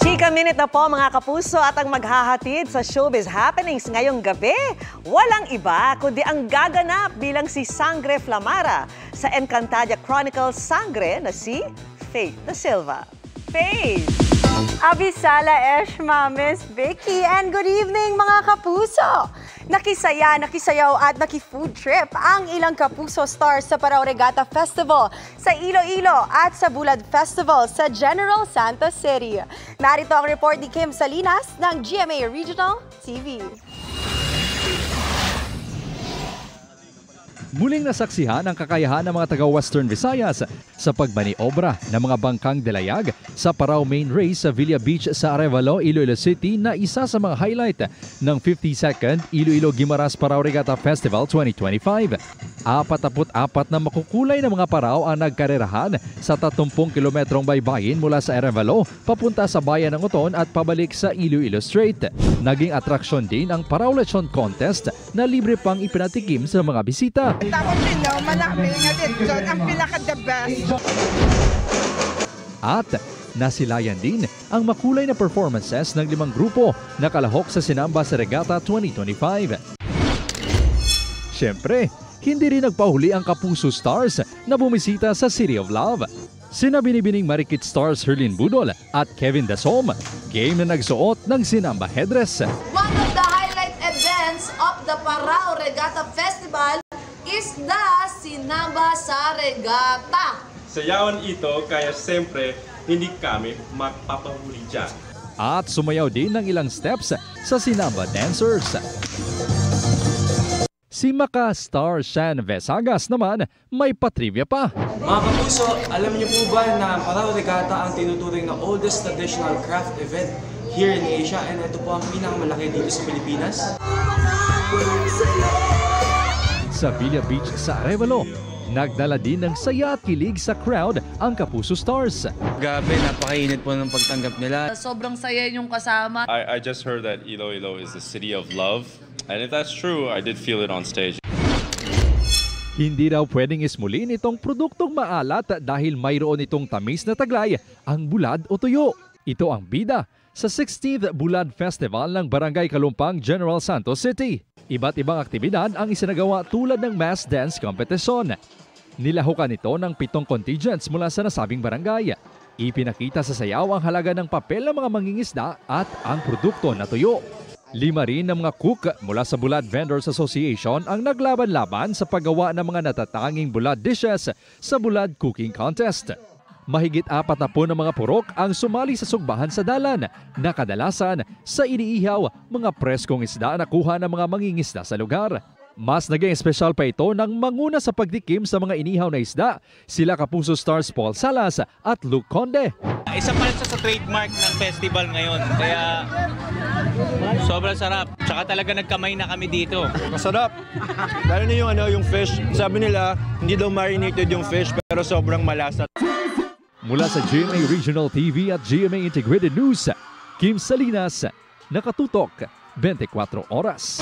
Chika Minute na po mga kapuso at ang maghahatid sa showbiz happenings ngayong gabi. Walang iba kundi ang gaganap bilang si Sangre Flamara sa Encantadia Chronicles Sangre na si Faith Da Silva. Faith! Abisala Eshma, Miss Vicky, and good evening mga kapuso! Nakisaya, nakisayaw at naki-food trip ang ilang kapuso stars sa Parao Regatta Festival sa Iloilo at sa Bulad Festival sa General Santos City. Narito ang report ni Kim Salinas ng GMA Regional TV. Muling nasaksihan ang kakayahan ng mga taga-Western Visayas sa pagmaniobra ng mga bangkang delayag sa Parao Main Race sa Villa Beach sa Arevalo, Iloilo City na isa sa mga highlight ng 52nd Iloilo-Guimaras Parao Regatta Festival 2025. 44 na makukulay na mga parao ang nagkarerahan sa 30 kilometrong baybayin mula sa Arevalo papunta sa bayan ng Oton at pabalik sa Iloilo Strait. Naging atraksyon din ang Parao Lechon Contest na libre pang ipinatikim sa mga bisita. Tapos marami nga dito ang pinaka-the best. At nasilayan din ang makulay na performances ng 5 grupo na kalahok sa Sinamba sa Regatta 2025. Siyempre, hindi rin nagpahuli ang Kapuso Stars na bumisita sa City of Love. Sina Binibining Marikit Stars Herlin Budol at Kevin Dasom, game na nagsuot ng Sinamba headdress. One of the highlight events of the Parao Regatta Festival is the Sinamba sa Regatta. Sayawan ito kaya siyempre hindi kami magpapahuli dyan. At sumayaw din ng ilang steps sa Sinamba dancers. Si Maka star Shan Vesagas naman may patrivia pa. Mga kapuso, alam niyo po ba na Parao Regatta ang tinuturing na oldest traditional craft event here in Asia, and ito po ang pinakamalaki dito sa Pilipinas? Sa Villa Beach sa Arevalo, nagdala din ng saya at kilig sa crowd ang Kapuso Stars. Gabi, napakainit po ng pagtanggap nila. Sobrang saya yung kasama. I just heard that Iloilo is the city of love. And if that's true, I did feel it on stage. Hindi raw pwedeng ismulin itong produktong maalat dahil mayroon itong tamis na taglay, ang bulad o tuyo. Ito ang bida sa 16th Bulad Festival ng Barangay Kalumpang, General Santos City. Iba't ibang aktibidad ang isinagawa tulad ng mass dance competition. Nilahukan ito ng 7 contingents mula sa nasabing barangay. Ipinakita sa sayaw ang halaga ng papel ng mga mangingisda at ang produkto na tuyo. 5 rin ng mga cook mula sa Bulad Vendors Association ang naglaban-laban sa paggawa ng mga natatanging bulad dishes sa Bulad Cooking Contest. Mahigit 40 ng mga purok ang sumali sa sugbahan sa dalan na kadalasan sa iniihaw mga preskong isda na kuha ng mga mangingisda sa lugar. Mas naging espesyal pa ito nang manguna sa pagtikim sa mga inihaw na isda sila Kapuso Stars Paul Salas at Luke Conde. Isa pa rin sa trademark ng festival ngayon, kaya sobrang sarap. Tsaka talaga nagkamay na kami dito. Masarap. Lalo na yung fish. Sabi nila, hindi daw marinated yung fish pero sobrang malasa. Mula sa GMA Regional TV at GMA Integrated News, Kim Salinas, nakatutok 24 oras.